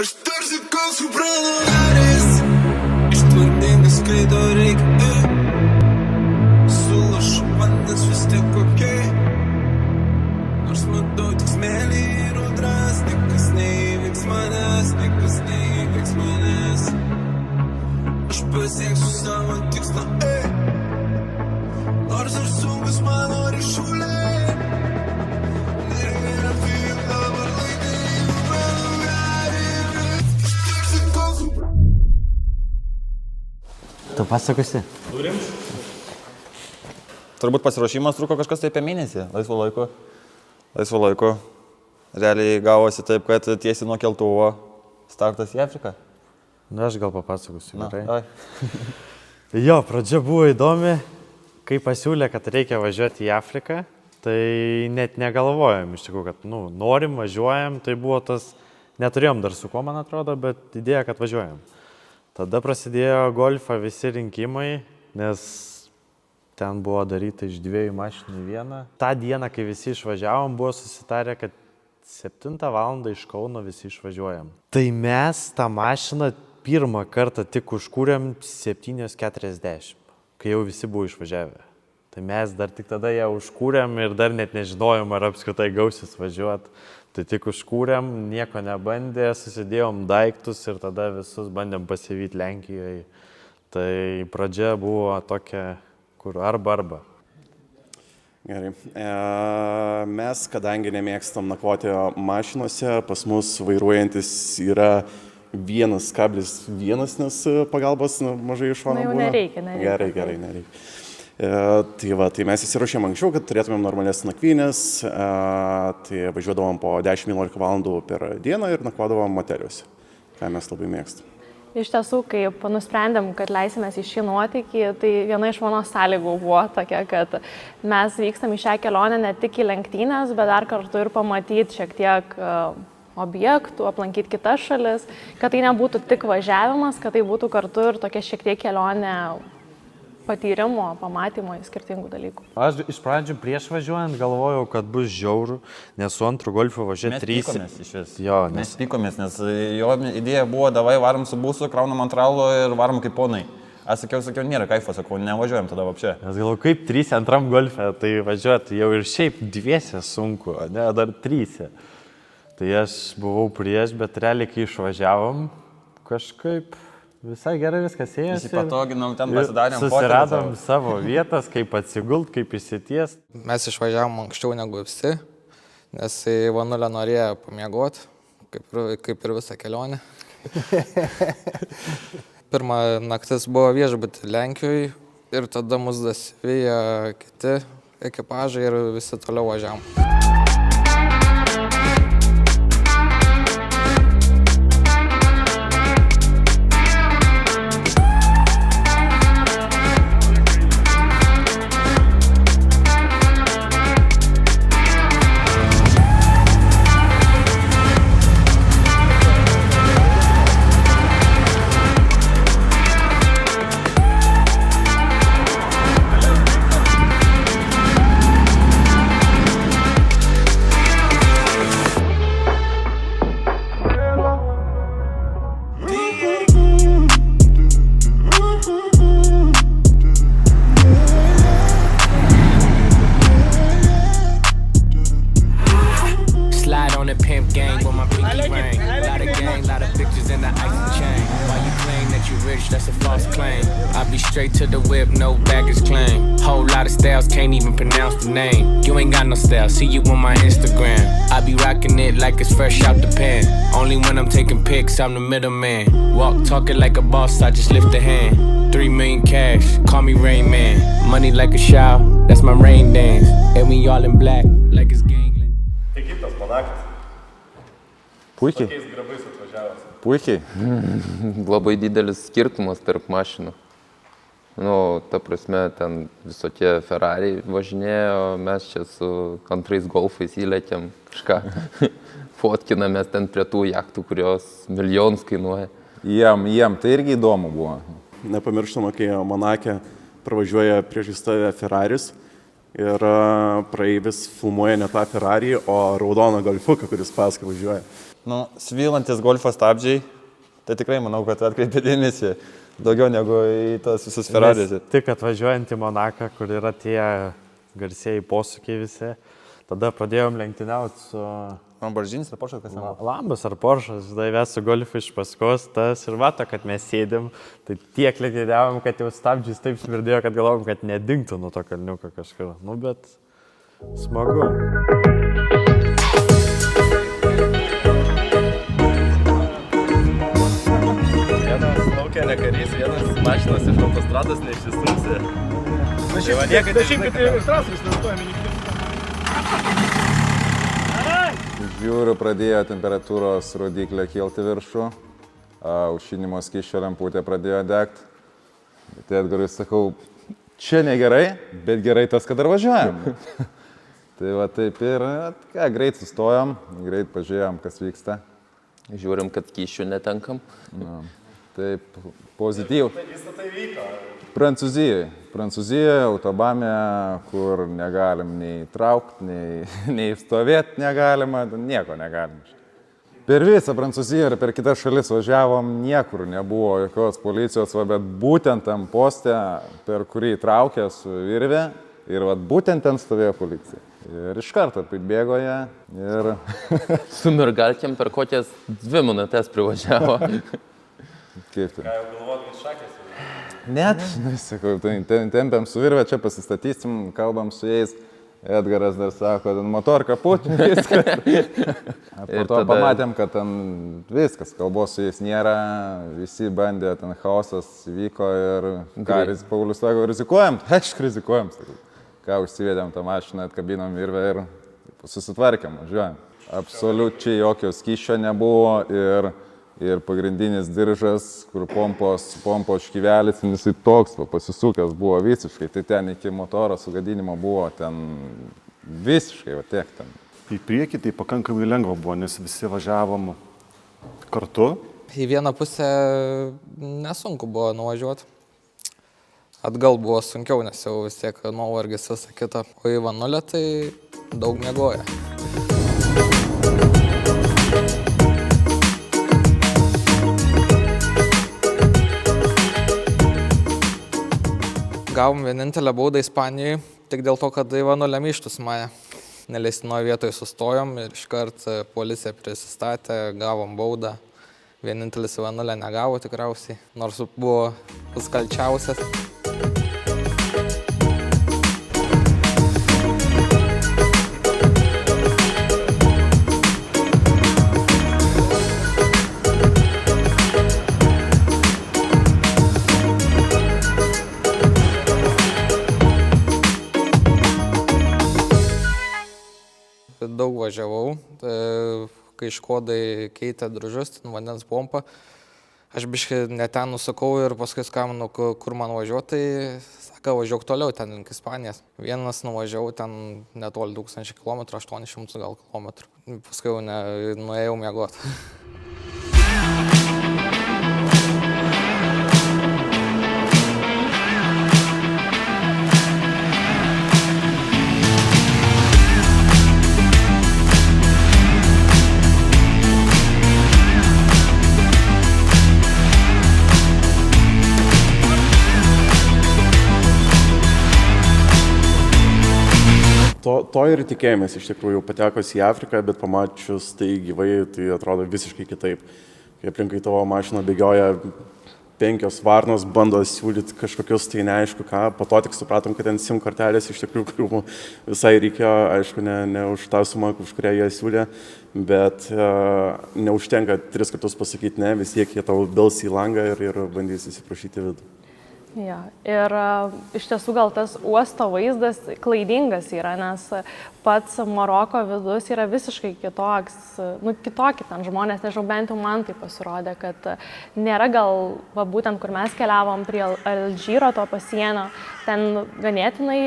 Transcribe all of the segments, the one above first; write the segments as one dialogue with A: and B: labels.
A: Aš tarsi kol suprano darės, ištvarningas skaito reikia. Sulašu vandens vis tiek kokiai, nors matau tik smėlį ir audras. Niekas neįvyks manęs. Aš pasieksiu savo tikslą, nors ir sunkus mano ryšuliai.
B: Tu pasakosi?
C: Turbūt pasiruošimas truko kažkas tai apie mėnesį, laisvo laiko. Realiai gavosi taip, kad tiesiai nuo keltuvo startas į Afriką.
B: Na, aš gal papasakosiu.
C: Gerai.
B: Jo, pradžia buvo įdomi, kai pasiūlė, kad reikia važiuoti į Afriką, tai net negalvojom iš tikrųjų, kad norim, važiuojam, tai buvo tas, neturėjom dar su ko, man atrodo, bet idėja, kad važiuojam. Tada prasidėjo golfo visi rinkimai, nes ten buvo daryta iš 2 mašinų į vieną. Ta diena, kai visi išvažiavom, buvo susitarę, kad 7 valandą iš Kauno visi išvažiuojam. Tai mes tą mašiną pirmą kartą tik užkūrėm 7:40, kai jau visi buvo išvažiavę. Tai mes dar tik tada ją užkūrėm ir dar net nežinojom, ar apskritai gausis važiuoti. Tai tik užkūrėm, nieko nebandė, susidėjom daiktus ir tada visus bandėm pasivyti Lenkijoje. Tai pradžia buvo tokia, kur arba.
D: Gerai. Mes, kadangi nemėgstam nakvoti mašinose, pas mus vairuojantis yra 1,1, nes pagalbos mažai iš šono būna.
E: Nereikia.
D: Gerai, nereikia. Tai mes įsiruošėm anksčiau, kad turėtumėm normalias nakvynės, tai važiuodavom po 10-11 valandų per dieną ir nakvodavom moteliuose, ką mes labai mėgstam.
E: Iš tiesų, kai nusprendėm, kad leisimės į šį nuotykį, tai viena iš mano sąlygų buvo tokia, kad mes vykstam į šią kelionę ne tik į lenktynės, bet dar kartu ir pamatyti šiek tiek objektų, aplankyti kitas šalis, kad tai nebūtų tik važiavimas, kad tai būtų kartu ir tokia šiek tiek kelionė patyrimo, pamatymo į skirtingų dalykų.
B: Aš iš pradžių prieš važiuojant galvojau, kad bus žiauru, nes su antru golfu važiuoja 3.
C: Mes pykomės iš vis.
B: Jo,
C: Mes pykomės, nes jo idėja buvo, davai varom su busu, kraunam ant ralo ir varom kaip ponai. Aš sakiau, nėra kaifo, sakau, nevažiuojam tada vapšė.
B: Nes galvoju, kaip 3 antram golfe, tai važiuoti jau ir šiaip 2 sunku, ne, dar 3. Tai aš buvau prieš, bet realiai kai išvažiavom, kažkaip visai gerai viskas ėjosi.
C: Įsipatoginom, ten pasidarėm fotelį.
B: Susiradom savo vietas, kaip atsigult, kaip įsities.
F: Mes išvažiavom anksčiau negu visi, nes į Vanulę norėjo pamiegoti, kaip ir visą kelionę. Pirma naktis buvo viešbuty Lenkijoje ir tada mus dasivijo kiti ekipažai ir visi toliau važiavom.
G: Straight to the whip, no baggage claim. Whole lot of styles, can't even pronounce the name. You ain't got no style, see you on my Instagram. I be rocking it like it's fresh out the pen. Only when I'm taking pics, I'm the middleman. Walk talking like a boss, I just lift a hand. 3 million cash, call me Rain Man. Money like a shower, that's my rain dance. And we all in black, like it's gangland.
D: Tai kaip tas panaktis?
C: Puikiai.
D: Kokiais grabais atvažiavęs?
C: Puikiai.
H: Labai didelis skirtumas tarp mašinų. Ta prasme, ten visokie Ferrari važinėjo, mes čia su antrais golfais įlėkėm kažką. Fotkinamės ten prie tų jachtų, kurios milijonus kainuoja.
C: Jiem tai irgi įdomu buvo.
D: Nepamirštama, kai Monake pravažiuoja priešais tave Ferraris ir praeivis filmuoja ne tą Ferrari, o raudoną golfuką, kuris paskui važiuoja.
C: Nu, svylantis golfo stabdžiai, tai tikrai manau, kad atkreipia dėmesį daugiau negu į tas visus Ferraris.
B: Tik atvažiuojant į Monaką, kur yra tie garsieji posūkiai visi, tada pradėjom lenktyniauti su...
C: Lamborghinis ar Porsche, kas ten?
B: Lambas ar Porsche, ves su golfu iš paskos, tas ir mato, kad mes sėdėm, tai tiek lenktyniavom, kad jau stabdžiais taip smirdėjo, kad galvom, kad nedingtų nuo to kalniuko kažkur. Nu, bet smagu.
C: Vienas laukia ne karys, vienas mašinas iš autostrados neišsistumsi.
I: Dešimtmetį ir trasas investuojame.
J: Žiūriu, pradėjo temperatūros rodiklė kilti viršų, aušinimo skysčio lemputė pradėjo degti. Bet Edgarui sakau, čia negerai, bet gerai tas, kad dar važiuojam. Tai va taip ir, greit sustojom, greit pažiūrėjom, kas vyksta.
H: Žiūrim, kad kyšių netenkam.
J: Taip, pozityv. Visą tai vyko. Prancūzijoje, autobame, kur negalim nei traukti, nei stovėti negalima, nieko negalim. Per visą Prancūziją ir per kitas šalis važiavom, niekur nebuvo jokios policijos, bet būtent tam poste, per kurį traukė su virvė, ir būtent ten stovėjo policija. Ir iš karto bėgo jie ir...
H: Su mergalkėm per kokias 2 minutės privažiavo.
J: Kaip tai?
C: Ką jau galvot, kad šakės?
J: Net, sakau, tempiam su virvė, čia pasistatysim, kalbam su jais. Edgaras dar sako, motor kaput, viskas. Po to pamatėm, kad ten viskas, kalbos su jais nėra, visi bandė, ten chaosas vyko ir Paulius sako, rizikuojam? Aišku, rizikuojam, sakau. Ką užsivedėm tą mašiną, atkabinom virvę ir susitvarkėm, važiuojam. Absoliučiai jokio skysčio nebuvo ir pagrindinis diržas, kur pompos škyvelis, jisai toks pasisukęs buvo visiškai, tai ten iki motoro sugadinimo buvo ten visiškai, tiek ten.
D: Į priekį tai pakankamai lengva buvo, nes visi važiavom kartu.
F: Į vieną pusę nesunku buvo nuvažiuoti. Atgal buvo sunkiau, nes jau vis tiek nuovargis visą kitą. O į vanulę tai daug miegoja. Gavom vienintelę baudą Ispanijoje, tik dėl to, kad į vanulę myštus mane. Neleistinoje vietoje sustojom ir iškart policija prisistatė, gavom baudą. Vienintelis į vanulę negavo tikriausiai, nors buvo skalčiausias. Daug važiavau, kai Škodai keitė družus, ten vandens pompą. Aš biškai ne ten nusakau ir paskui skambinau, kur man važiuoti, tai sako, važiuok toliau ten link Ispanijos. Vienas nuvažiavau ten netoli 1000 km, 800 gal kilometrų. Paskui jau nuėjau miegoti.
D: To ir tikėjomės iš tikrųjų, patekus į Afriką, bet pamačius tai gyvai, tai atrodo visiškai kitaip. Kai aplinkai tavo mašina bėgioja 5 varnos, bando siūlyti kažkokius tai neaišku ką, po to tik supratom, kad ten SIM kortelės iš tikrųjų, kurių visai reikėjo, aišku, ne už tą sumą, už kurią jie siūlė, bet neužtenka 3 kartus pasakyti ne, vis tiek jie tau bels į langą ir bandys įsiprašyti vidų.
E: Ja, ir iš tiesų gal tas uosto vaizdas klaidingas yra, nes pats Maroko vidus yra visiškai kitoks, kitokį ten žmonės, nežinau, bent jau man tai pasirodė, kad nėra gal, būtent kur mes keliavom prie Alžyro to pasienio, ten ganėtinai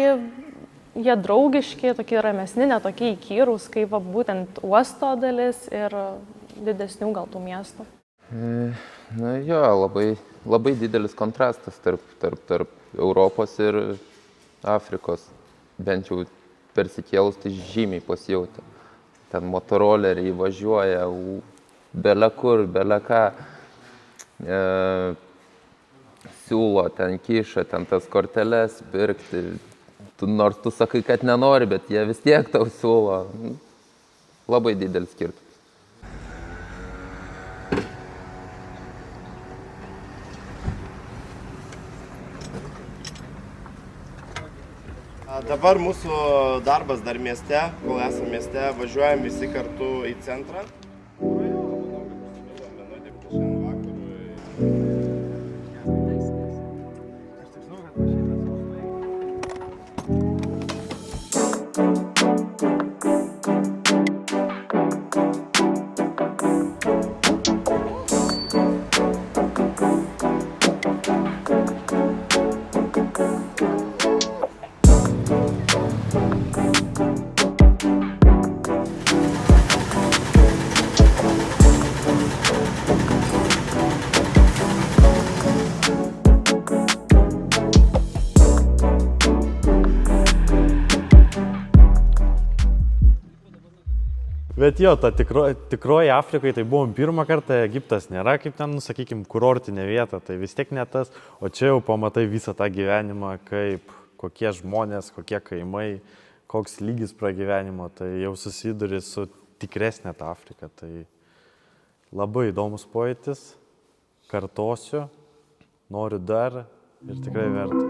E: jie draugiški, tokie ramesni, netokie įkyrūs, kaip būtent uosto dalis ir didesnių gal tų miestų.
H: Na jo, labai didelis kontrastas tarp Europos ir Afrikos. Bent jau persikėlus tai žymiai pasijauti. Ten motoroleriai važiuoja, bele kur, bele ką. Siūlo, ten kiša, ten tas korteles pirkti. Nors tu sakai, kad nenori, bet jie vis tiek tau siūlo. Labai didelis skirtumas.
K: Dabar mūsų darbas dar mieste, kol esame mieste, važiuojam visi kartu į centrą.
B: Bet jo, ta tikroji Afrikai, tai buvom pirmą kartą, Egiptas nėra kaip ten, sakykime, kurortinė vieta, tai vis tiek ne tas, o čia jau pamatai visą tą gyvenimą, kaip kokie žmonės, kokie kaimai, koks lygis pragyvenimo, tai jau susiduri su tikresnė ta Afrika, tai labai įdomus pojūtis, kartosiu, noriu dar ir tikrai verta.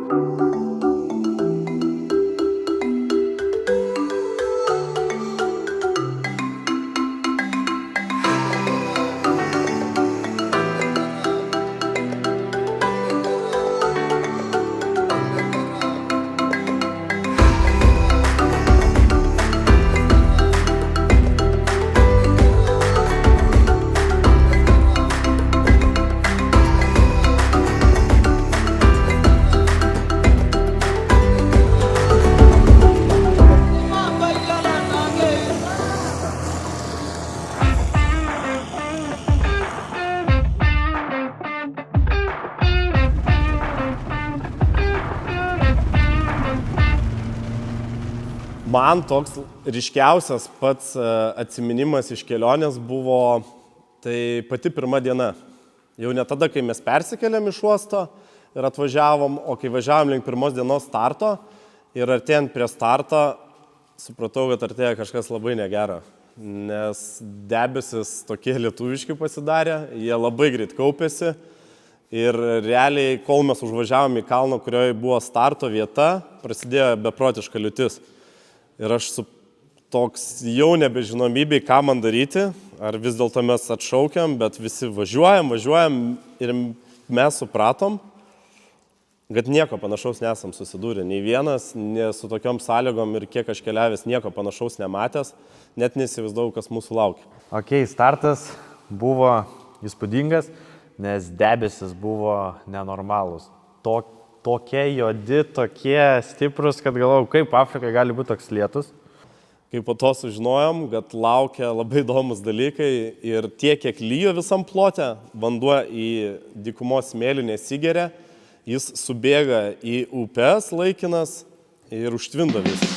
B: Man toks ryškiausias pats atsiminimas iš kelionės buvo tai pati pirma diena. Jau ne tada, kai mes persikėlėm iš uosto ir atvažiavom, o kai važiavom link pirmos dienos starto ir artėjant prie starto, supratau, kad artėja kažkas labai negero. Nes debesis tokie lietuviški pasidarė, jie labai greit kaupėsi ir realiai, kol mes užvažiavom į kalną, kurioje buvo starto vieta, prasidėjo beprotiška liūtis. Ir aš su toks jau nebežinomybei, ką man daryti, ar vis dėlto mes atšaukiam, bet visi važiuojam ir mes supratom, kad nieko panašaus nesam susidūrę. Nei vienas, su tokiom sąlygom ir kiek aš keliavęs, nieko panašaus nematęs, net neįsivaizdavau, kas mūsų laukia. Ok, startas buvo įspūdingas, nes debesis buvo nenormalus. Tokie juodi, tokie stiprus, kad galvojau, kaip Afrikai gali būti toks lietus.
K: Kai po to sužinojom, kad laukia labai įdomus dalykai ir tiek, kiek lyjo visam plote, vanduo į dykumos smėlį nesigeria, jis subėga į upes laikinas ir užtvindo visą.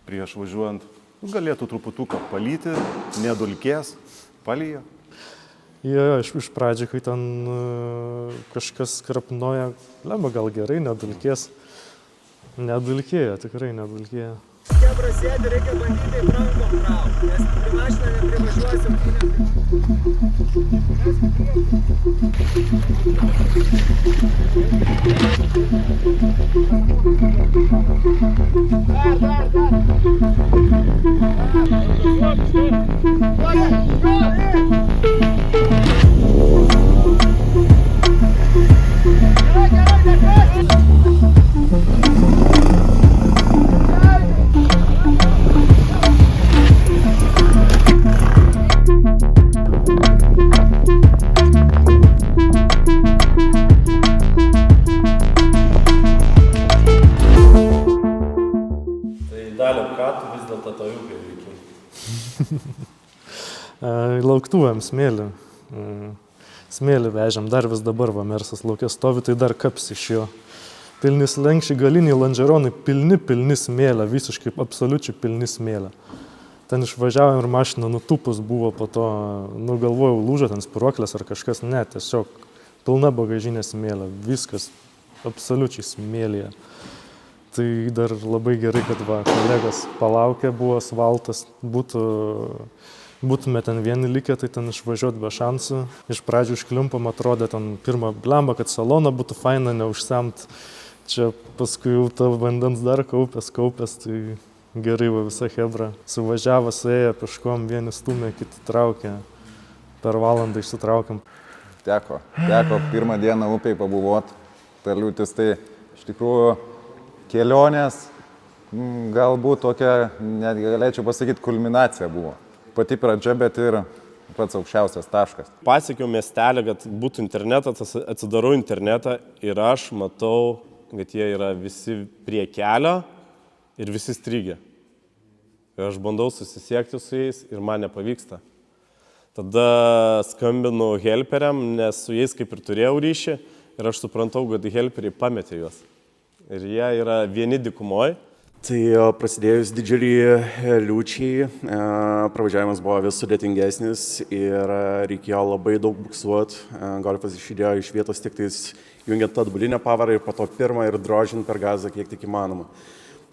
D: Prieš važiuojant galėtų truputuką palyti, nedulkės, palyja.
L: Jo, iš pradžių, kai ten kažkas krapnoja, lemba gal gerai, nedulkės. Nedulkėjo, tikrai nedulkėjo.
I: Kebra sėdi, reikia bandyti rankom traukti, nes prie mašiną neprivažiuosim.
K: Daliau, ką tu vis dėlto to ūkio veikiai?
L: Lauktuvėm smėlį. Smėlį vežėm, dar vis dabar va Mersas laukia stovi, tai dar kaps iš jo. Pilni slenkščiai, galiniai landžeronai, pilni smėlę, visiškai absoliučiai pilni smėlę. Ten išvažiavom ir mašina nutupus buvo po to, galvojau, lūžo ten spiruoklės ar kažkas, ne, tiesiog pilna bagažinė smėlė, viskas absoliučiai smėlėje. Tai dar labai gerai, kad va, kolegos palaukė, buvo asfaltas, būtume ten vieni likę, tai ten išvažiuoti be šansų. Iš pradžių išklimpom, atrodė ten pirmą blemba, kad saloną būtų faina, neužsemt. Čia paskui jau ta vandens dar kaupės, tai gerai va visa hebra. Suvažiavo, suėjo, pieškom, vieni stumė, kiti traukė. Per valandą išsitraukėm.
J: Teko pirmą dieną upėj pabuvot. Ta liūtis tai iš tikrųjų kelionės, galbūt tokia, net galėčiau pasakyti, kulminacija buvo. Pati pradžia, bet ir pats aukščiausias taškas.
K: Pasiekiau miestelį, kad būtų internetas, atsidarau internetą ir aš matau, kad jie yra visi prie kelio ir visi strigė. Ir aš bandau susisiekti su jais ir man nepavyksta. Tada skambinu helperiam, nes su jais kaip ir turėjau ryšį ir aš suprantau, kad helperiai pametė juos. Ir jie yra vieni dykumoje.
D: Tai prasidėjus didžiuliai liūčiai, pravažiavimas buvo vis sudėtingesnis ir reikėjo labai daug buksuoti. Golfas išjudėjo iš vietos tik tais jungiant tą atbulinę pavarą ir po to pirmą ir drožint per gazą kiek tik įmanoma.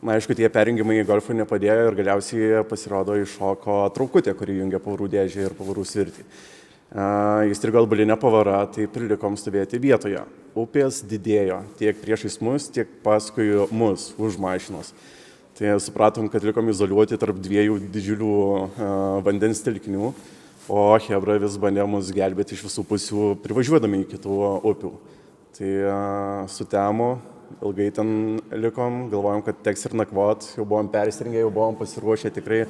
D: Na, aišku, tie perjungimai golfui nepadėjo ir galiausiai pasirodo iššoko traukutė, kuri jungia pavarų dėžę ir pavarų svirtį. Įstrigo atbulinė pavara, tai prilikom stovėti vietoje. Upės didėjo tiek priešais mus, tiek paskui mus už mašinos. Tai supratom, kad likom izoliuoti tarp dviejų didžiulių vandens telkinių, o hebra vis bandė mus gelbėti iš visų pusių, privažiuodami į kitų upių. Tai sutemo, ilgai ten likom, galvojom, kad teks ir nakvot, jau buvom persirengę, jau buvom pasiruošę tikrai,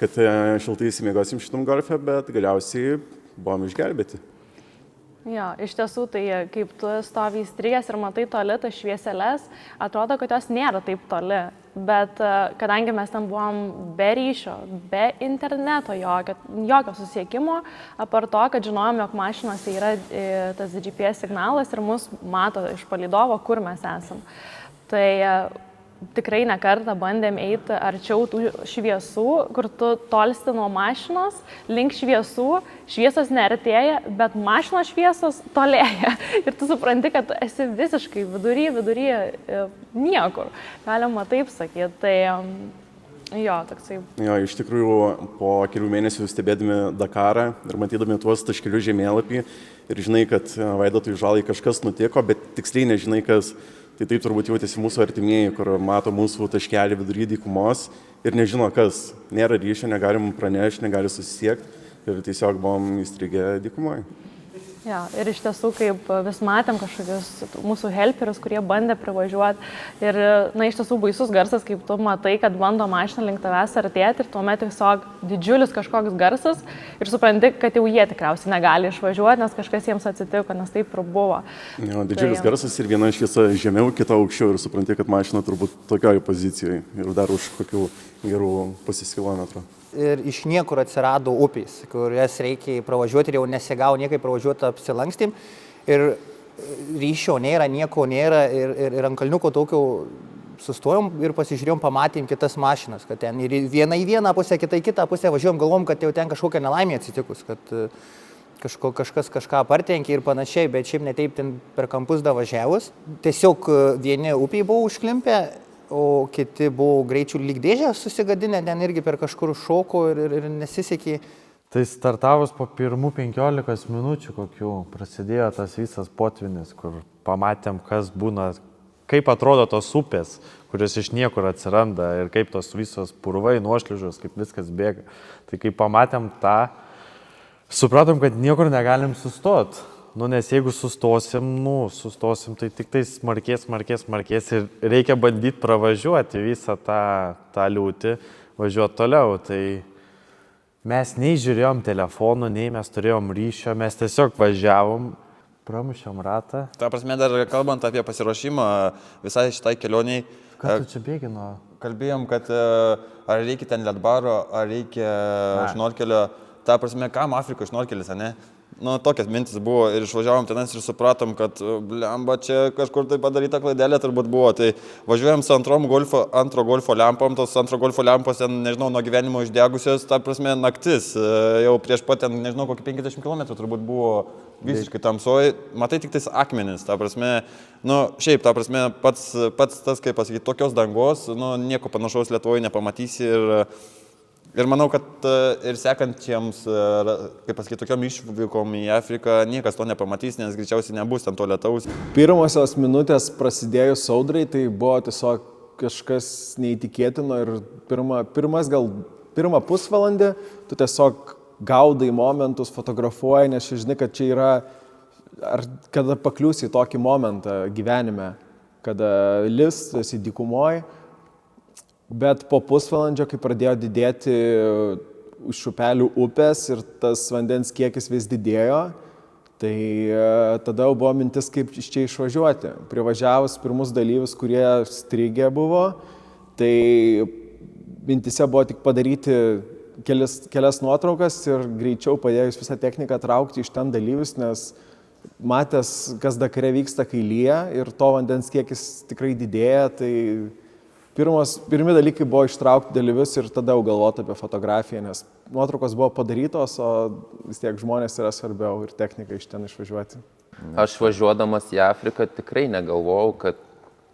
D: kad šiltai įsimiegosim šitam golfe, bet galiausiai buvom išgelbėti.
E: Jo, iš tiesų, tai kaip tu stovi įstrigęs ir matai toli tas švieseles, atrodo, kad jos nėra taip toli. Bet kadangi mes ten buvom be ryšio, be interneto, jokio susiekimo, apart to, kad žinojom, jog mašinose yra tas GPS signalas ir mus mato iš palydovo, kur mes esam. Tai tikrai ne kartą bandėm eiti arčiau tų šviesų, kur tu tolsti nuo mašinos, link šviesų, šviesos neartėja, bet mašinos šviesos tolėja. Ir tu supranti, kad esi visiškai vidury niekur. Galima taip sakyti. Tai jo, toksai.
D: Jo, iš tikrųjų, po kelių mėnesių stebėdami Dakarą ir matydami tuos taškelius žemėlapį ir žinai, kad Vaidotui Žalai kažkas nutiko, bet tiksliai nežinai, kas. Tai taip turbūt jautėsi mūsų artimieji, kur mato mūsų taškelį vidury dykumos ir nežino kas. Nėra ryšio, negalim pranešti, negali susisiekti ir tiesiog buvom įstrigę dykumoje.
E: Ja, ir iš tiesų, kaip vis matėm kažkokius mūsų helperius, kurie bandė privažiuoti. Ir, iš tiesų baisus garsas, kaip tu matai, kad bando mašiną link tavęs artėti ir tuomet tiesiog didžiulis kažkoks garsas ir supranti, kad jau jie tikriausiai negali išvažiuoti, nes kažkas jiems atsitiko, nes taip ir buvo.
D: Jo, didžiulis garsas ir viena šviesa žemiau, kita aukščiau ir supranti, kad mašina turbūt tokioj pozicijoje ir dar už kokių gerų pusės kilometrų.
M: Ir iš niekur atsirado upės, kurias reikia pravažiuoti ir jau nesigavo niekai pravažiuoti apsilankstym. Ir ryšio nėra, nieko nėra ir ant kalniuko tokio sustojom ir pasižiūrėjom, pamatėm kitas mašinas, kad ten ir viena į vieną pusę, kita į kitą pusę važiuojom, galvom, kad jau ten kažkokia nelaimė atsitikus, kad kažkas kažką partrenkė ir panašiai, bet šiaip netaip ten per kampus davažiavus. Tiesiog vieni upiai buvo užklimpę o kiti buvo greičių lyg dėžę susigadinę, ten irgi per kažkur šoko ir nesisekė.
B: Tai startavus po pirmų 15 minučių kokių prasidėjo tas visas potvinis, kur pamatėm, kas būna, kaip atrodo tos upės, kurios iš niekur atsiranda ir kaip tos visos purvai, nuošliužos, kaip viskas bėga. Tai kai pamatėm tą, supratom, kad niekur negalim sustot. Nes jeigu sustosim, tai tik tai smarkės ir reikia bandyti pravažiuoti visą tą liūtį, važiuoti toliau. Tai mes nei žiūrėjom telefonų, nei mes turėjom ryšio, mes tiesiog važiavom, pramušėm ratą.
C: Ta prasme, dar kalbant apie pasiruošimą visai šitai kelioniai.
B: Ką tu čia bėgino?
C: Kalbėjom, kad ar reikia ten ledbaro, ar reikia šnorkelio. Ta prasme, kam Afrikoje šnorkelis, ne? Tokias mintis buvo ir išvažiavom tenais ir supratom, kad blemba čia kažkur tai padaryta klaidelė turbūt buvo. Tai važiuojam su antro golfo lempom, tos antro golfo lempos ten, nežinau, nuo gyvenimo išdegusios, ta prasme, naktis. Jau prieš pat ten, nežinau, kokį 50 km turbūt buvo visiškai tamsoj. Matai tik tais akmenis, ta prasme, šiaip, ta prasme, pats tas, kaip pasakyti, tokios dangos, nieko panašaus Lietuvoje nepamatysi ir manau, kad ir sekantiems, kaip pasakyti, tokiom išvykom į Afriką niekas to nepamatys, nes greičiausiai nebus ten to lietaus.
N: Pirmosios minutės prasidėjus audrai, tai buvo tiesiog kažkas neįtikėtino ir pirmą pusvalandį tu tiesiog gaudai momentus, fotografuoji, nes žinai, kad čia yra, ar kada pakliūsi į tokį momentą gyvenime, kada esi dykumoje. Bet po pusvalandžio, kai pradėjo didėti už upelių upės ir tas vandens kiekis vis didėjo, tai tada jau buvo mintis, kaip iš čia išvažiuoti. Privažiavus pirmus dalyvius, kurie strigę buvo, tai mintise buvo tik padaryti kelias nuotraukas ir greičiau padėjus visą techniką traukti iš ten dalyvius, nes matęs, kas Dakare vyksta, kai lyja ir to vandens kiekis tikrai didėja, tai pirmi dalykai buvo ištraukti dalyvius ir tada jau galvoti apie fotografiją, nes nuotraukos buvo padarytos, o vis tiek žmonės yra svarbiau ir technika iš ten išvažiuoti.
H: Aš važiuodamas į Afriką tikrai negalvojau, kad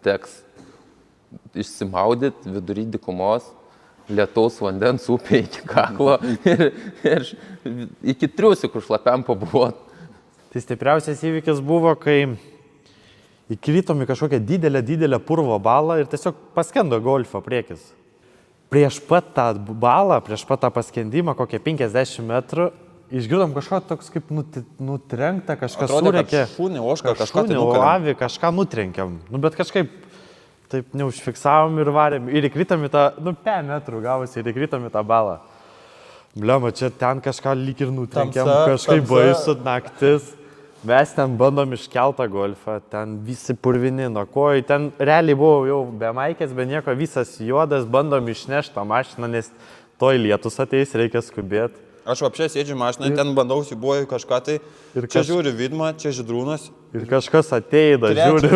H: teks išsimaudyti vidury dykumos, lietaus vandens upė iki kaklo ir iki triusikų šlapiam pabuvot.
B: Tai stipriausias įvykis buvo, kai įkritom į kažkokią didelę purvo balą ir tiesiog paskendo golfo priekis. Prieš pat tą balą, prieš pat tą paskendimą, kokie 50 metrų, išgirdom kažką toks kaip nutrenkta, kažkas surekė.
C: Šūnį, ožką, kažką tai
B: avį, kažką nutrenkiam. Bet kažkaip taip neužfiksavom ir varėm. Ir įkritom į tą, 5 metrų gavosi ir įkritom į tą balą. Bliama, čia ten kažką lyg ir nutrenkiam, kažkaip baisu naktis. Mes ten bandom iškeltą golfą, ten visi purvini nuo kojų, ten realiai buvo jau be maikės, be nieko, visas juodas, bandom išnešti tą mašiną, nes toj lietus ateis, reikia skubėti.
C: Aš apšė sėdžiu mašinai, ten bandau sibuoju kažką tai, čia žiūri Vidma, čia Žydrūnas.
B: Ir kažkas ateina, žiūri,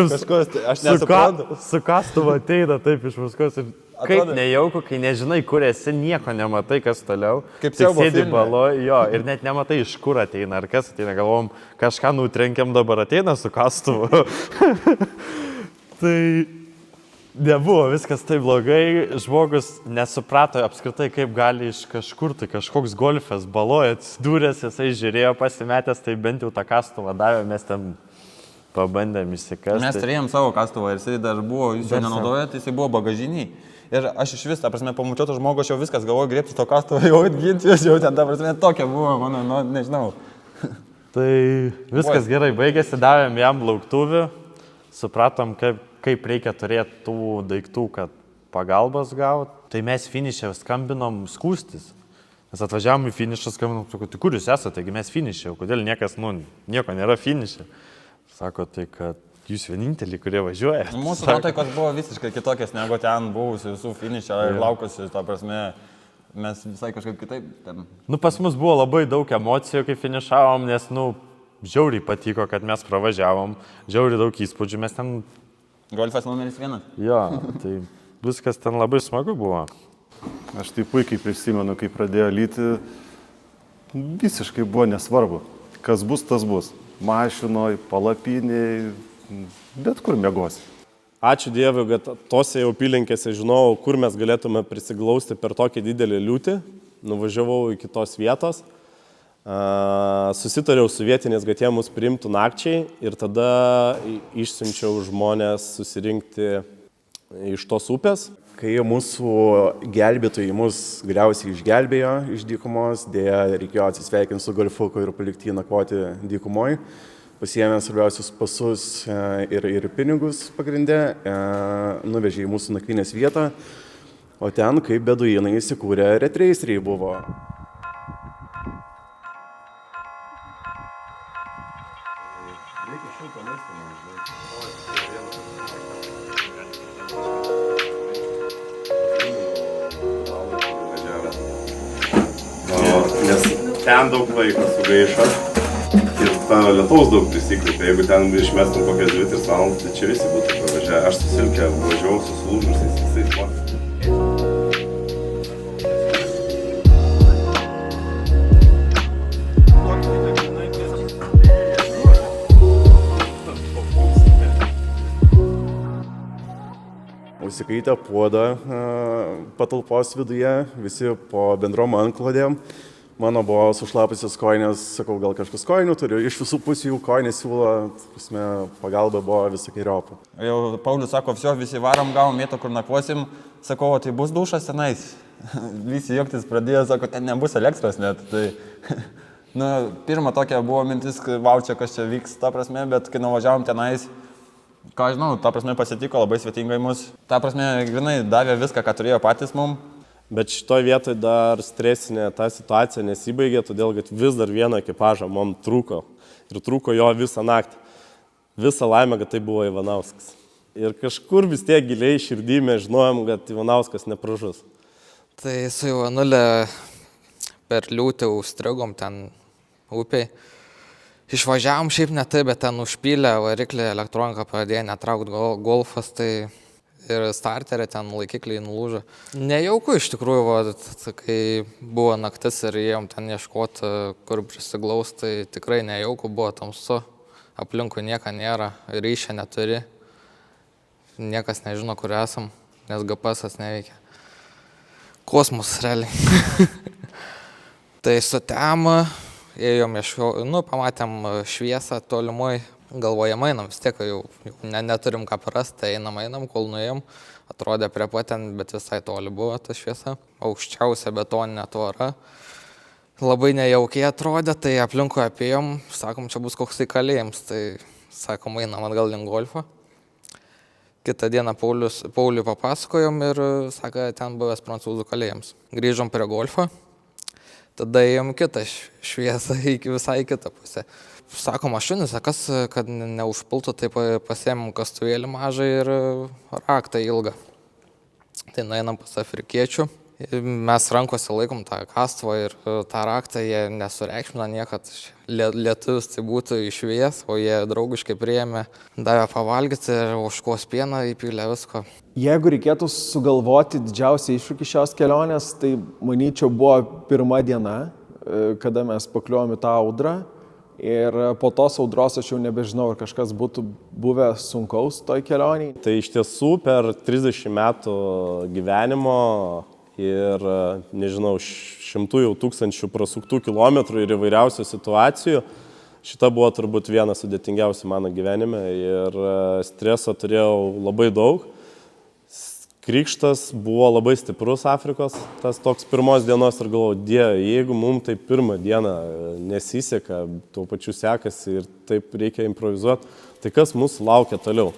C: aš nesuprantu.
B: Su kastuvu ateina taip iš paskos ir kaip nejauku, kai nežinai, kur esi, nieko nematai, kas toliau.
C: Kaip
B: tik sėdi baloj, jo, ir net nematai, iš kur ateina, ar kas ateina, galvom, kažką nutrenkiam, dabar ateina su kastuvu. Tai nebuvo viskas taip blogai, žmogus nesuprato apskritai, kaip gali iš kažkur, tai kažkoks golfas baloje atsidūręs, jisai žiūrėjo pasimetęs, tai bent jau tą kastuvą davė, mes ten pabandėm išsikasti.
C: Mes turėjom savo kastuvą ir jisai dar buvo, jūs jo nenaudojate, jisai buvo bagažiniai. Ir aš iš vis, ta prasme, pamačiau to žmogus, aš jau viskas galvoju, griebti to kastuvą, jau atginti, jau ten, ta prasme, tokia buvo, mano, nežinau.
B: Tai viskas gerai baigėsi, davėm jam lauktuvių, supratom, kaip reikia turėti tų daiktų, kad pagalbos gauti. Tai mes finišė skambinom skūstis. Mes atvažiavom į finišą, skambinom, sako, tai kur jūs esate, taigi mes finišė, kodėl niekas, nieko nėra finišė. Sako, tai kad jūs vieninteliai, kurie važiuoja.
C: Mūsų nuotaikos buvo visiškai kitokios negu ten buvusių visų finišę ir laukusių, ta prasme, mes visai kažkaip kitaip ten.
B: Pas mus buvo labai daug emocijų, kai finišavom, nes, žiauriai patiko, kad mes pravažiavom, žiauriai daug įspūdžių, mes ten...
C: Golfas numeris 1.
B: Jo, tai viskas ten labai smagu buvo.
D: Aš tai puikiai prisimenu, kai pradėjo lyti, visiškai buvo nesvarbu. Kas bus, tas bus. Mašinoj, palapiniai, bet kur miegosi.
K: Ačiū Dievui, kad tose jau apylinkėse žinojau, kur mes galėtume prisiglausti per tokį didelį liūtį. Nuvažiavau iki tos vietos, susitariau su vietiniais, kad jie mus priimtų nakčiai ir tada išsiunčiau žmonės susirinkti iš tos upės.
D: Kai mūsų gelbėtojai mus galiausiai išgelbėjo iš dykumos, dėja reikėjo atsisveikinti su golfuku ir palikti nakvoti dykumoje. Pasiėmė svarbiausius pasus ir pinigus pagrindę, nuvežė į mūsų nakvynės vietą, o ten, kaip beduinai įsikūrė, retreiseriai buvo.
O: Nes ten daug laiko sugaišo. Ir lietaus daug prisikreipia, jeigu ten išmestum kokias 2-3 valandas, tai čia visi būtų pravažiavę. Aš su Silke važiavau su sulūžusiais visais motais.
D: Užsikaitę puodą patalpos viduje, visi po bendrom antklodėm. Mano buvo sušlapusios kojinės, sakau, gal kažkas kojinių turiu, iš visų pusių jų kojinės siūlo, pagalba buvo visokeriopą.
C: Jau Paulius sako, visi varom, gavom vietą, kur nakvosim, sakau, tai bus dušas tenais. Visi juoktis pradėjo, sako, ten nebus elektros net. Tai, pirma tokia buvo mintis, vau, čia kas čia vyks, ta prasme, bet kai nuvažiavom tenais, ką žinau, ta prasme pasitiko labai svetingai mus. Ta prasme, grinai davė viską, ką turėjo patys mum.
K: Bet šitoje vietoje dar stresinė ta situacija nesibaigė, todėl kad vis dar vieną ekipažą mum trūko. Ir trūko jo visą naktį. Visą laimę, kad tai buvo Ivanauskas. Ir kažkur vis tiek giliai širdime žinojom, kad Ivanauskas nepražus.
F: Tai su Ivanulė per liūtį užstrigom ten upiai. Išvažiavom šiaip ne taip, bet ten užpylė variklį, elektroniką pradėjo netraukti golfas, tai ir starterė ten laikikliai nulūžo. Nejauku iš tikrųjų, kai buvo naktis ir ėjom ten ieškoti, kur prisiglaus, tai tikrai nejauku, buvo tamsu, aplinkui nieko nėra, ryšio neturi, niekas nežino, kur esam, nes GPS neveikia. Kosmos realiai. Tai sutemą, ėjom pamatėm šviesą tolimoj. Galvojam, einam, vis tiek jau neturim ką prasti, einam, kol nuėjom, atrodė prie pat ten, bet visai toli buvo ta šviesa, aukščiausia betoninė tvora, labai nejaukiai atrodė, tai aplinkui apėjom, sakom, čia bus koks kalėjimas, tai sakom, einam atgal link golfo. Kitą dieną Pauliui papasakojom ir sako, ten buvęs prancūzų kalėjimas. Grįžom prie golfo, tada ėjom kitą šviesą, visai kitą pusę. Sakom, mašinis, kas, kad neužpultų, tai pasiėmėm kastuvėlį mažą ir raktą ilgą. Tai nueinam pas afrikiečių. Mes rankose laikom tą kastuvą ir tą raktą jie nesureikšmina niekad. Lietuvis tai būtų išvės, o jie draugiškai priėmė, davė pavalgyti ir ožkos pieną įpylė visko.
N: Jeigu reikėtų sugalvoti didžiausią iššūkį šios kelionės, tai manyčiau buvo pirma diena, kada mes pakliuvom į tą audrą. Ir po tos audros aš jau nebežinau, ar kažkas būtų buvę sunkaus toj kelioniai.
K: Tai iš tiesų per 30 metų gyvenimo ir, nežinau, šimtų jau tūkstančių prasuktų kilometrų ir įvairiausių situacijų, šita buvo turbūt vienas sudėtingiausių mano gyvenime ir streso turėjau labai daug. Krikštas buvo labai stiprus Afrikos, tas toks pirmos dienos ir galvoju, Dieve, jeigu mums tai pirmą dieną nesiseka, tuo pačiu sekasi ir taip reikia improvizuoti, tai kas mūsų laukia toliau?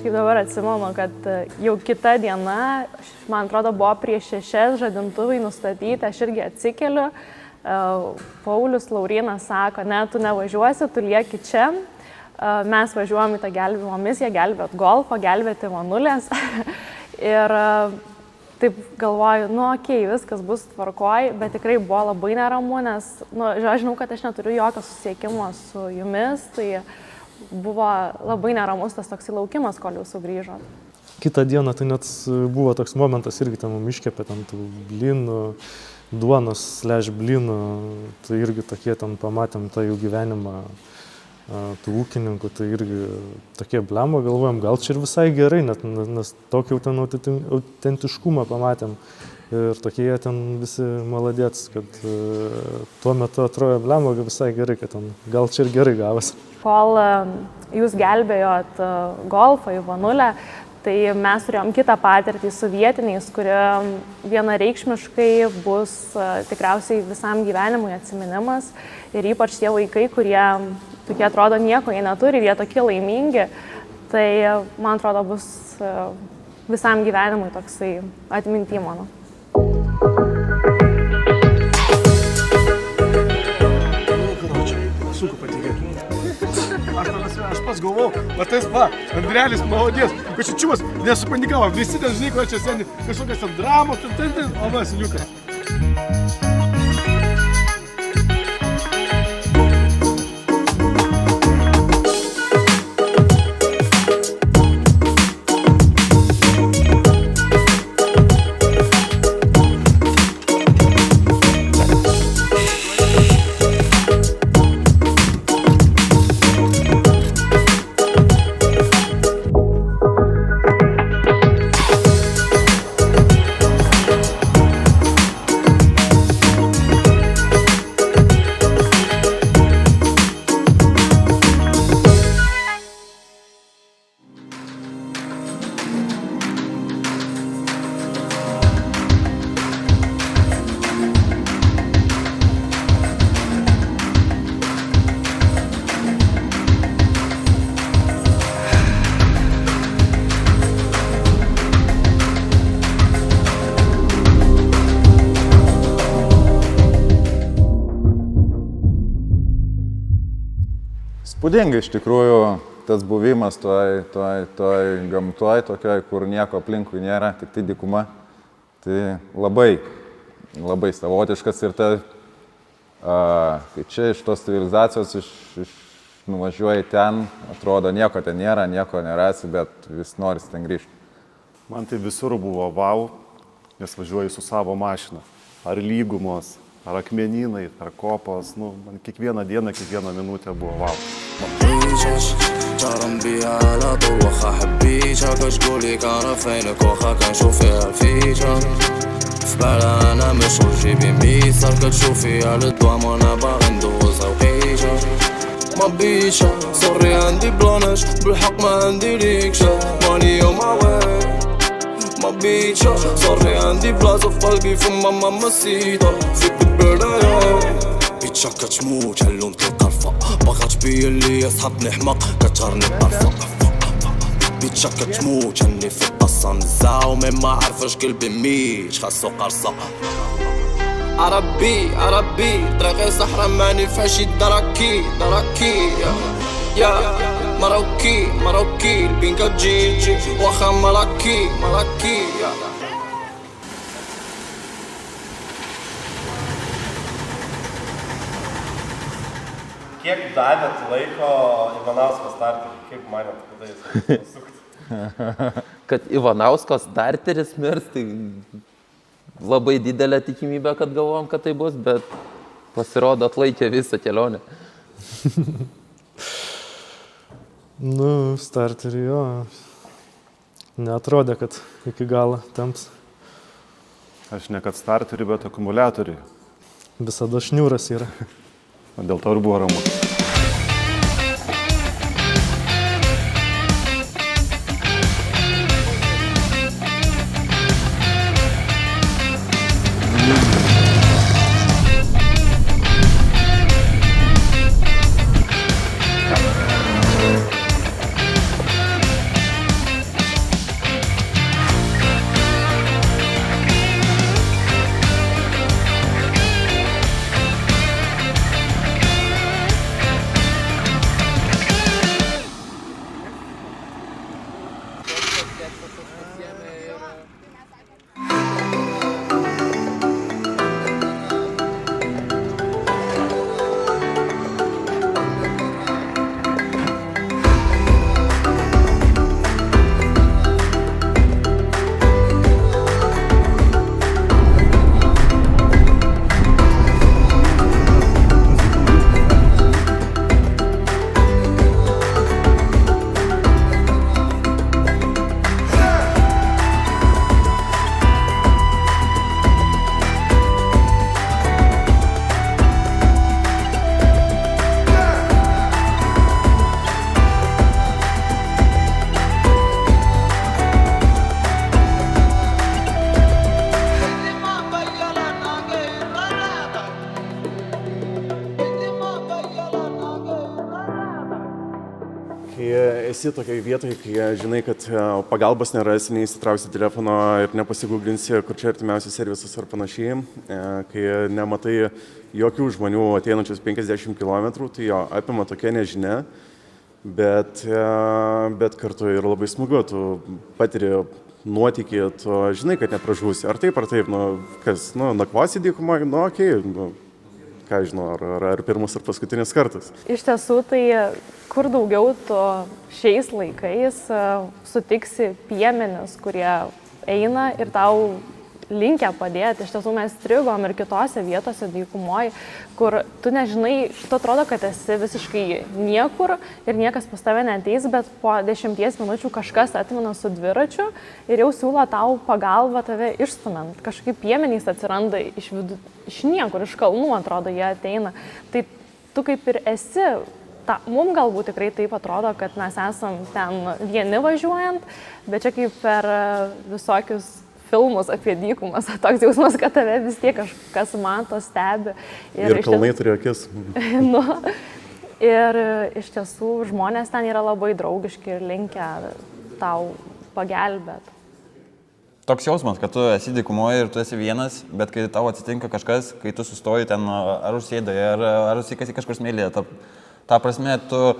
E: kažkaip dabar atsimenu, kad jau kita diena, man atrodo, buvo prieš 6 žadintuvai nustatyti, aš irgi atsikeliu. Paulius Laurinas sako, ne, tu nevažiuosi, tu lieki čia. Mes važiuojam į tą gelbėjimo misiją, gelbėt golfą, gelbėti Vanulės. Ir taip galvoju, nu okei, viskas bus tvarkoj, bet tikrai buvo labai neramu, nes aš žinau, kad aš neturiu jokio susiekimo su jumis, tai buvo labai neramus tas toks laukimas, kol jūs sugrįžot.
L: Kitą dieną tai net buvo toks momentas, irgi ten iškepė ten tų blynų, duonos / blynų, tai irgi tokie ten pamatėm tą jų gyvenimą, tų ūkininkų, tai irgi tokie blemo, galvojom, gal čia ir visai gerai, nes tokį jau ten autentiškumą pamatėm ir tokie jie ten visi maladėts, kad tuo metu atrodo blemo visai gerai, kad ten gal čia ir gerai gavosi.
E: Kol jūs gelbėjot golfą į Vanulę, tai mes turėjom kitą patirtį su vietiniais, kurie vienareikšmiškai bus tikriausiai visam gyvenimui atsiminimas. Ir ypač tie vaikai, kurie tokie atrodo nieko jie neturi ir jie tokie laimingi, tai man atrodo bus visam gyvenimui toksai atminty mano.
P: Sunku patikėti. Aš pats galvau, tas Andrelis maudės, Kačiučiumas nesupanikavo, visi ten žinai, ko čia seni, kažkokios ten dramos, o va, siliukas.
J: Spūdingai iš tikrųjų tas buvimas toj gamtoj, tokioj, kur nieko aplinkui nėra, tik tai dykuma. Tai labai savotiškas ir kai čia iš tos civilizacijos nuvažiuoji ten, atrodo nieko ten nėra, nieko nerasi, bet vis norisi ten grįžti.
O: Man tai visur buvo vau, nes važiuoju su savo mašina. Ar lygumos, ar akmenynai, ar kopos, man kiekvieną dieną, kiekvieną minutę buvo vau.
Q: جرم بيها على طول وخا حبيتها كتقولي كان فينك وخا كنشوف فيها الفيجا في بالها انا مش وجيبي ميسر كتشوف فيها للدوام وانا باغي ندوزها وقيجا ما بيشا سوري عندي بلانش بالحق ما عندي ليكش ماني يوم عوين ما بيشا سوري عندي بلاصة في قلبي فما ماماسيتا فيك بالبرداية بيتشا كتموت هاللوم تلقى الفا باغات بيا اللي يصحبني حماق كتهرني بطرفا بيتشا كتموت هني في القصة نزاو مين ما عارفاش قلبي ميت خاصو قرصة عربي طريقي صحرا ماني فاشي دراكي يا مراوكي البين كتجي واخا ملاكي
K: Kiek davėt laiko Ivanausko starteriui? Kaip manėt, kada jis pasukti?
H: Kad Ivanausko starteris mirs, tai labai didelė tikimybė, kad galvom, kad tai bus, bet pasirodo atlaikė visą kelionę.
L: Starterį jo. Neatrodė, kad iki galo temps.
O: Aš ne kad starteriui, bet akumuliatoriui.
L: Visada šniūras yra.
O: Dėl to ir buvo ramu.
D: esi tokiai vietoje, kai žinai, kad pagalbos nerasi, neįsitrauksi telefono ir nepasigūglinsi, kur čia artimiausias servisas ar panašiai, kai nematai jokių žmonių ateinančius 50 km, tai jo, apima tokia nežinia, bet kartu ir labai smagu, tu patiri nuotykį, tu žinai, kad nepražūsi, ar taip, nakvosi dykumoje, okei, ką žinau, ar pirmas ar paskutinis kartas.
E: Iš tiesų, tai kur daugiau tu šiais laikais sutiksi piemenis, kurie eina ir tau linkę padėti. Iš tiesų, mes strigom ir kitose vietose dykumoje, kur tu nežinai, tu atrodo, kad esi visiškai niekur ir niekas pas tave neateis, bet po 10 minučių kažkas atmina su dviračiu ir jau siūlo tau pagalbą tave išstumant. Kažkaip piemenys atsiranda iš niekur, iš kalnų, atrodo, jie ateina. Tai tu kaip ir esi, mums galbūt tikrai taip atrodo, kad mes esam ten vieni važiuojant, bet čia kaip per visokius filmus apie dykumas, toks jausmas, kad tave vis tiek kažkas mato, stebi.
D: Ir kalnai turi akis.
E: Ir iš tiesų žmonės ten yra labai draugiški ir linkę tau pagelbėti.
C: Toks jausmas, kad tu esi dykumoje ir tu esi vienas, bet kai tau atsitinka kažkas, kai tu sustoji ten ar užsėdai, ar užsikasi kažkur smėlyje, ta prasme, tu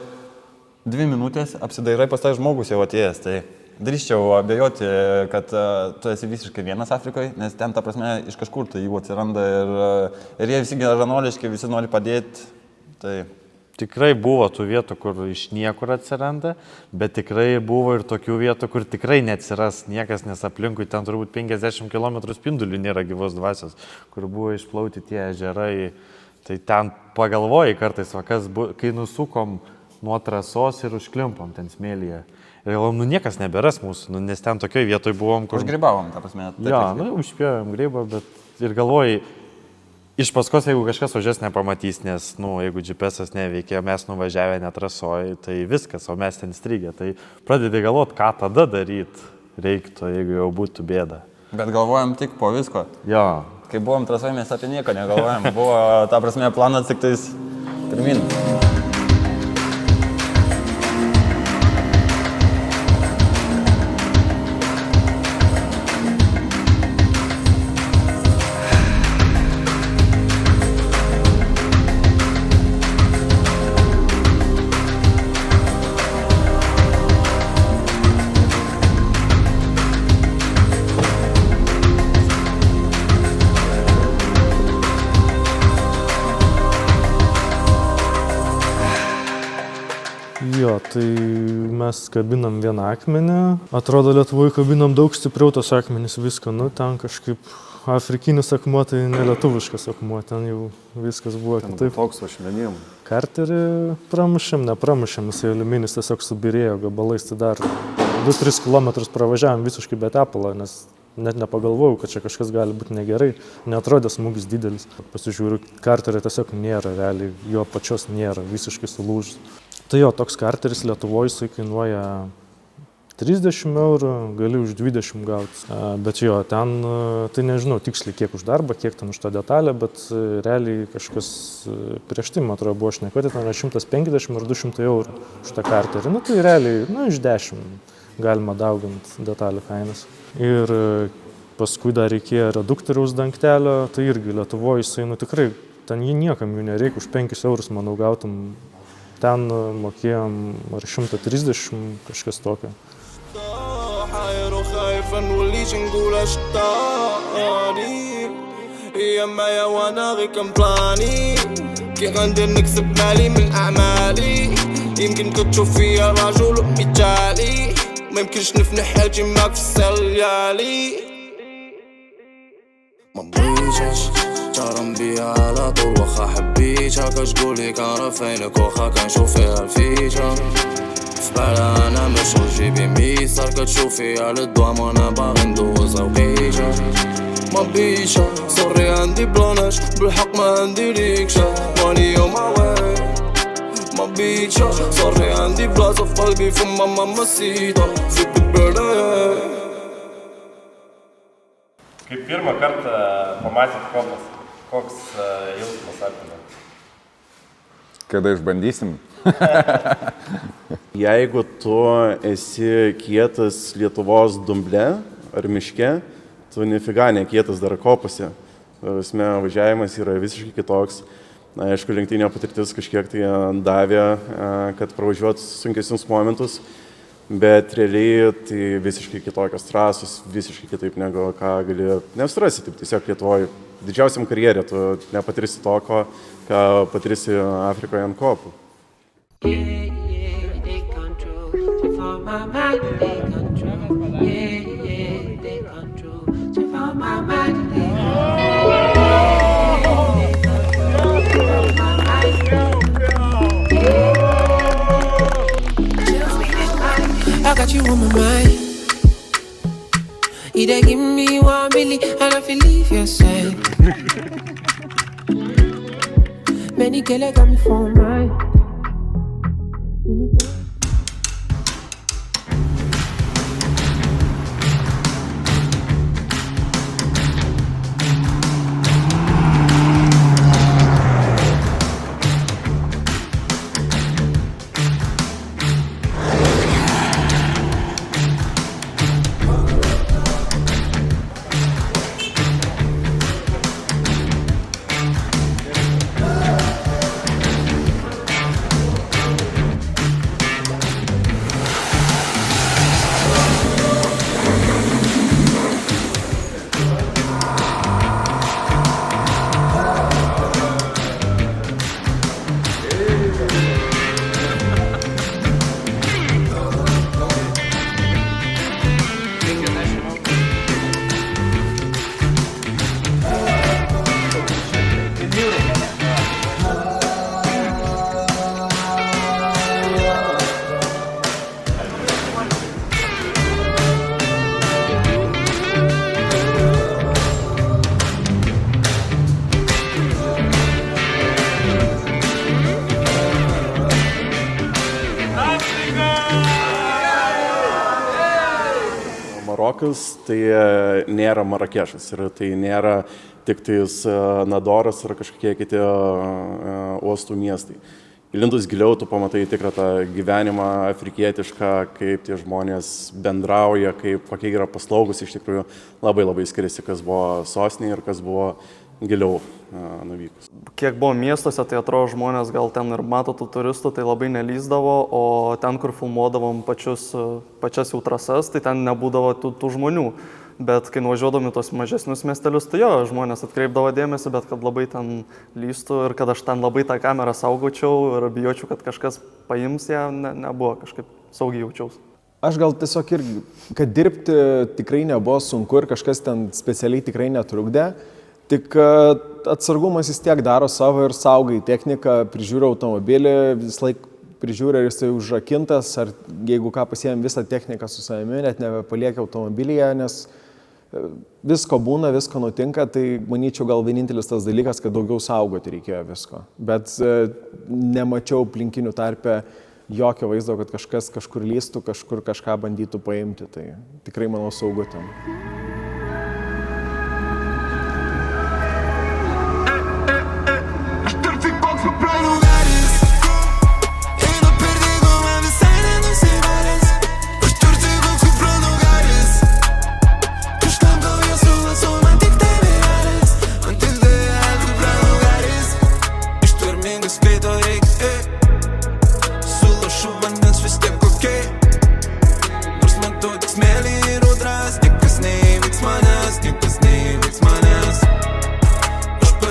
C: 2 minutės apsidairai pas tai žmogus jau atėjęs. Tai drįsčiau abejoti, kad tu esi visiškai vienas Afrikoje, nes ten, ta prasme, iš kažkur tai jų atsiranda ir jie visi geranoriški, visi nori padėti. Tai
B: tikrai buvo tų vietų, kur iš niekur atsiranda, bet tikrai buvo ir tokių vietų, kur tikrai neatsiras niekas, nes aplinkui ten turbūt 50 km spindulių nėra gyvos dvasios, kur buvo išplauti tie ežerai. Tai ten pagalvoji kartais, kai nusukom nuo trasos ir užklimpom ten smėlyje. Ir galvom, niekas neberas mūsų, nes ten tokioj vietoj buvom, kur...
C: Užgrybavom, ta prasme.
B: Užspėjom grybą, bet ir galvoji, iš paskos, jeigu kažkas važias nepamatys, nes, jeigu GPS-as neveikia, mes nuvažiavę netrasoj, tai viskas, o mes ten strigę, tai pradedi galvoti, ką tada daryti reiktų, jeigu jau būtų bėda.
C: Bet galvojam tik po visko.
B: Jo.
C: Kai buvom trasoj, mes apie nieką negalvojam, buvo, ta prasme, planas tik tais pirmin.
L: Jo, tai mes kabinam vieną akmenį. Atrodo, Lietuvoje kabinam daug stipriau tos akmenys viską. Ten kažkaip afrikinis akmuo, tai ne lietuviškas akmuo. Ten jau viskas buvo kitaip.
D: Toks ašmenim.
L: Karterį pramušėm, nepramušėm, jis aliuminis tiesiog subirėjo gabalais. Tai dar 2-3 km pravažiavom visiškai be tepalo, nes net nepagalvojau, kad čia kažkas gali būti negerai. Neatrodė smūgis didelis. Pasižiūriu, karterio tiesiog nėra, realiai jo pačios nėra, visiškai sulūžus. Tai jo, toks karteris Lietuvoje jisai kainuoja 30 eurų, gali už 20 gauti. Bet jo, ten, tai nežinau tiksliai kiek už darbą, kiek ten už tą detalę, bet realiai kažkas prieš tai, man atrodo, buvo šnekoti, ten 150 ar 200 eurų už tą karterį. Tai realiai, iš 10 galima dauginti detalių kainas. Ir paskui dar reikėjo reduktoriaus dangtelio, tai irgi Lietuvoje jisai, tikrai, ten jį niekam jų nereikia, už 5 eurus, manau, gautum. Ten mokėjom ar 130, kažkas tokio.
Q: شارم بيها على طول وخا حبيتها كتقولي كان رافينك وخا كنشوف فيها الفيجا في بالها انا مش وجيبي ميسر كتشوفيها للدوام وانا باغي ندوز وقيجا ما بيشا صوري عندي بلانش بالحق ما عندي ليكشا ماني يوم عوي ما بيشا صوري عندي بلاصة في قلبي في ماما مسيطة في ببردايا.
K: Kaip pirmą kartą pamatėt kopas, koks jausmas apima?
J: Kada išbandysim?
D: Jeigu tu esi kietas Lietuvos dumble ar miške, tu nifiga nekietas dar kopose. Važiavimas yra visiškai kitoks. Aišku, lenktyninė patirtis kažkiek tai davė, kad pravažiuot sunkesnius momentus, bet realiai tai visiškai kitokios trasos, visiškai kitaip negu ką gali nesurasi. Taip tiesiog Lietuvoje didžiausiam karjerė tu nepatirsi to, ką patirsi Afrikoje ant kopų.
R: I got you on my mind. You dey give me 1 million and I feel leave your side. Many girls got me for mine.
D: Marokas tai nėra Marakešas ir tai nėra tik tais Nadoras ar kažkokie kiti uostų miestai. Įlindus giliau, tu pamatai tikrą tą gyvenimą afrikietišką, kaip tie žmonės bendrauja, kokie yra paslaugus, iš tikrųjų labai skiriasi, kas buvo sostinėje ir kas buvo giliau nuvykus.
S: Kiek buvo miestuose, tai atrodo žmonės gal ten ir mato tų turistų, tai labai nelyzdavo, o ten, kur filmuodavom pačias jau trasas, tai ten nebūdavo tų žmonių. Bet kai nuvažiuodami tos mažesnius miestelius, tai jo, žmonės atkreipdavo dėmesį, bet kad labai ten lystų ir kad aš ten labai tą kamerą saugočiau ir bijočiau, kad kažkas paims ją, nebuvo, kažkaip saugiai jaučiaus.
N: Aš gal tiesiog irgi, kad dirbti tikrai nebuvo sunku ir kažkas ten specialiai tikrai netrukdė. Tik atsargumas vis tiek daro savo ir saugai techniką, prižiūri automobilį, vis laik prižiūri, ar jis tai užrakintas, ar jeigu ką pasiėmėm visą techniką su savimi, net nebepalieka automobilyje, nes visko būna, visko nutinka, tai manyčiau gal vienintelis tas dalykas, kad daugiau saugoti reikėjo visko. Bet nemačiau aplinkinių tarpe jokio vaizdo, kad kažkas kažkur lystų, kažkur kažką bandytų paimti, tai tikrai manau saugu ten.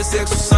R: Save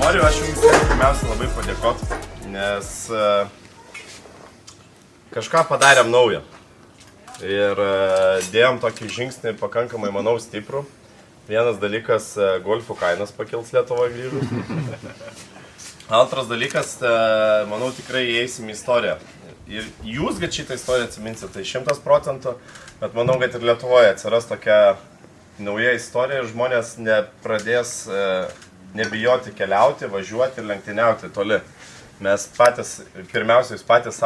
O: Noriu aš jums pirmiausia labai padėkoti, nes kažką padarėm naują. Ir dėjom tokį žingsnį pakankamai, manau, stiprų. Vienas dalykas, golfų kainas pakils Lietuvoje grįžus. Antras dalykas, manau, tikrai įeisim į istoriją. Ir jūs, kad šitą istoriją atsiminsit, tai 100%, bet manau, kad ir Lietuvoje atsiras tokia nauja istorija ir žmonės pradės nebijoti keliauti, važiuoti ir lenktyniauti toli. Mes patys, pirmiausia, jūs patys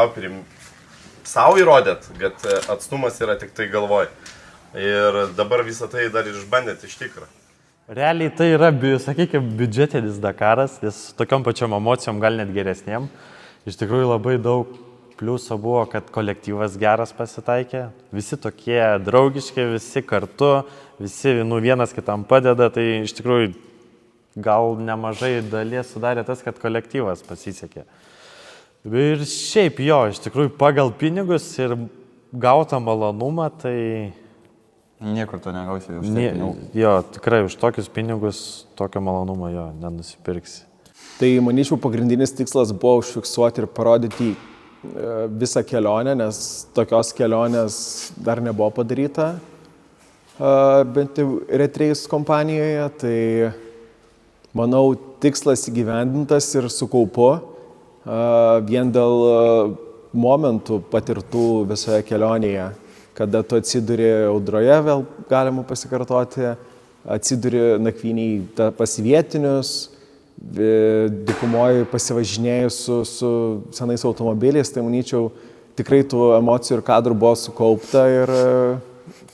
O: savo įrodėt, kad atstumas yra tik tai galvoj. Ir dabar visą tai dar ir išbandėt iš tikrųjų.
B: Realiai tai yra, sakykime, biudžetinis Dakaras, nes tokiom pačiom emocijom gal net geresnėm. Iš tikrųjų labai daug pliuso buvo, kad kolektyvas geras pasitaikė. Visi tokie draugiški, visi kartu, visi vienas kitam padeda, tai iš tikrųjų gal nemažai dalies sudarė tas, kad kolektyvas pasisekė. Ir šiaip jo, iš tikrųjų pagal pinigus ir gautą malonumą, tai...
C: Niekur to negausi už
B: pinigų. Jo, tikrai už tokius pinigus, tokio malonumo jo, nenusipirksi.
N: Tai, manyčiau, pagrindinis tikslas buvo užfiksuoti ir parodyti visą kelionę, nes tokios kelionės dar nebuvo padaryta, bent jau Retreis kompanijoje. Tai, manau, tikslas įgyvendintas ir su kaupu, vien dėl momentų patirtų visoje kelionėje. Kada tu atsiduri audroje, vėl galima pasikartoti, atsiduri nakvyniai pas vietinius, dykumoje pasivažinėjus su senais automobiliais, tai manyčiau, tikrai tų emocijų ir kadrų buvo sukaupta ir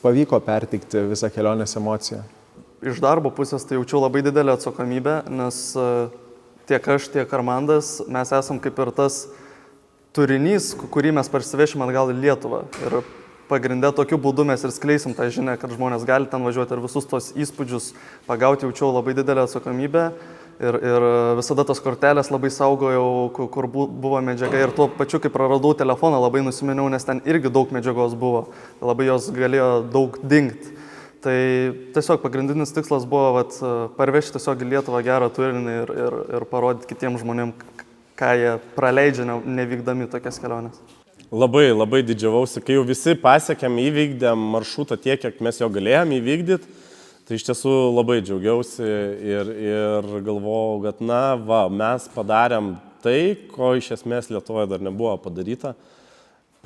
N: pavyko perteikti visą kelionės emociją.
S: Iš darbo pusės tai jaučiu labai didelę atsakomybę, nes tiek aš, tiek Armandas, mes esam kaip ir tas turinys, kurį mes parsivešim atgal į Lietuvą. Ir pagrindė tokiu būdu mes ir skleisim tą žinią, kad žmonės gali ten važiuoti ir visus tos įspūdžius pagauti, jaučiau labai didelę atsakomybę ir visada tas kortelės labai saugojau, kur buvo medžiaga ir tuo pačiu, kai praradau telefoną, labai nusiminiau, nes ten irgi daug medžiagos buvo, labai jos galėjo daug dingti. Tai tiesiog pagrindinis tikslas buvo parvežti tiesiog į Lietuvą gerą turinį ir parodyti kitiems žmonėms, ką jie praleidžia nevykdami tokias keliones.
K: Labai didžiavausi, kai jau visi pasiekėm, įvykdėm maršrutą tiek, kiek mes jo galėjom įvykdyti, tai iš tiesų labai džiaugiausi ir galvojau, kad mes padarėm tai, ko iš esmės Lietuvoje dar nebuvo padaryta.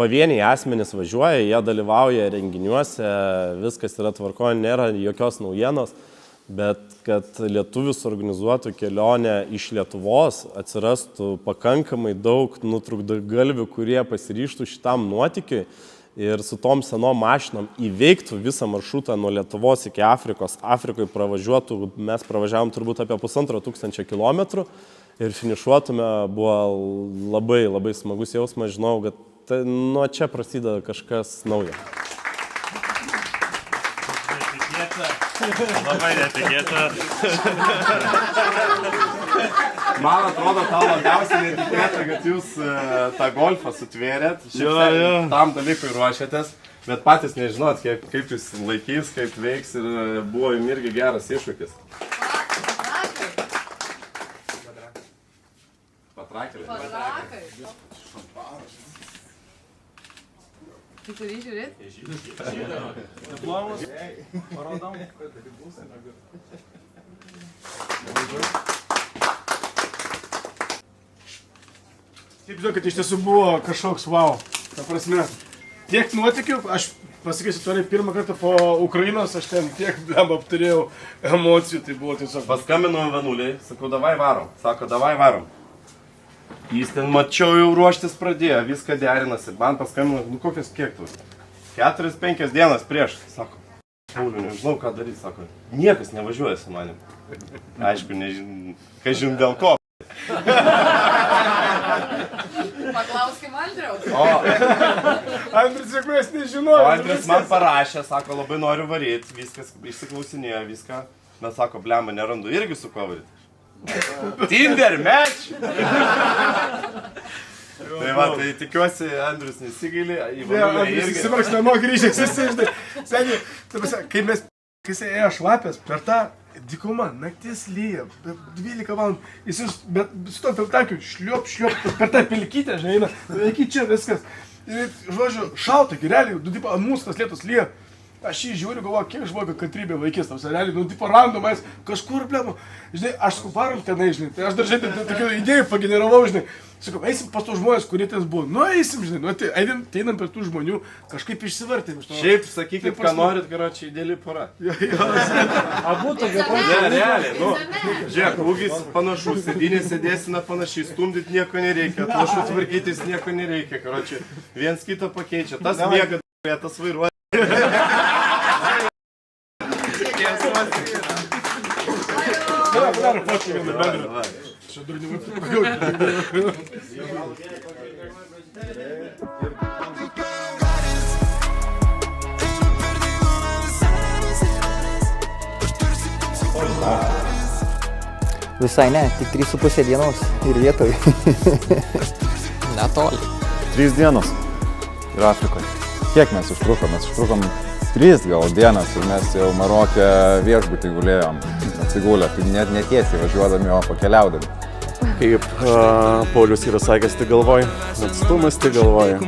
K: Pavieniai asmenys važiuoja, jie dalyvauja renginiuose, viskas yra tvarkoje, nėra jokios naujienos, bet kad lietuvius organizuotų kelionę iš Lietuvos, atsirastų pakankamai daug nutrūktgalvių, kurie pasiryštų šitam nuotykiui ir su tom senom mašinom įveiktų visą maršrutą nuo Lietuvos iki Afrikos. Afrikoje pravažiuotų, mes pravažiavom turbūt apie 1500 kilometrų ir finišuotume, buvo labai smagus jausmas, žinau, kad nuo čia prasideda kažkas naujo.
B: Labai netikėta.
O: Man atrodo, tau labiausiai netikėta, kad jūs tą golfą sutvėrėt, tam dalykui ruošiatės, bet patys nežinot, kaip jis laikys, kaip veiks ir buvo jums irgi geras iššūkis. Patrakelė.
T: Tu turi žiūrėti?
P: Diplomas. Parodom, kad bus negu. Taip, žinokit, iš tiesų buvo kažkoks wow. Ta prasme, tiek nuotykių, aš pasakysiu, toliai pirmą kartą po Ukrainos, aš ten tiek apturėjau emocijų, tai buvo tiesiog.
O: Paskambinau Venuliai, sakau, davai varom. Sako, davai varom. Jis ten mačiau jau ruoštis pradėjo, viską derinasi. Man paskambino, kokias kiek tu? 4-5 dienas prieš. Sako, Pauliu, nežinau ką daryti, sako, niekas nevažiuoja su manim. Aišku, kažin dėl ko.
T: Paklauskim Andriaus.
P: Andrius, sėk mes nežinojom.
O: O Andrius man parašė, sako, labai noriu varyti, viskas išsiklausinėjo, viską. Bet sako, blemba, nerandu irgi su kuo varyti. Tinder match! Tai va, tai tikiuosi, Andrius nesigaili, įvažiuoja irgi.
P: Jis įsimarks namo grįžęs, jis žinai. Seniai, kai jis ėjo šlapės per tą dykuma, naktis lyja, 12 valandų, jis bet su to filtakiu šliop, per tą pilkytę, žinai, eina, iki čia viskas. Ir, žodžiu, šalta, realiai, ant mūsų tas lietus lyja. Aš jį žiūriu, galvoju, kiek žmogų kantrybė vaikys, tams realiai, randomais, kažkur, blėmu, žinai, aš varom tenai, žinai, tai aš dar, žinai, tokių idėjų pageneravau, žinai, sakau, eisim pas tų žmonės, kurie ten buvo, eisim, žinai, einam per tų žmonių, kažkaip išsivartėm iš to.
O: Šiaip sakykit, ką norit, karočiui, ideali pora.
P: Abu tokia pora.
O: Ne, realiai, žiūrėk, ūgis panašus, sėdinė sėdėsina panašiai, stumdyt nieko nereikia, atlašų tvarkytis nieko nereikia, karočiui, viens kitą pakeičia, tas miega, tas vairuoja.
P: Padarom fotkę vieną bendrą. Čia durnimu pagiau.
M: Visai ne, tik 3,5 dienos ir vietoj.
F: Netoli.
J: 3 dienos ir Afrikoje. Kiek mes užtrukom? Mes užtrukom 3 gal dienas ir mes jau Marokė viešbutį gulėjom, atsigulę, tai net netiesiai važiuodami, o pakeliaudami.
D: Kaip Paulius yra sakęs, tai galvoj, atstumas tai galvoj.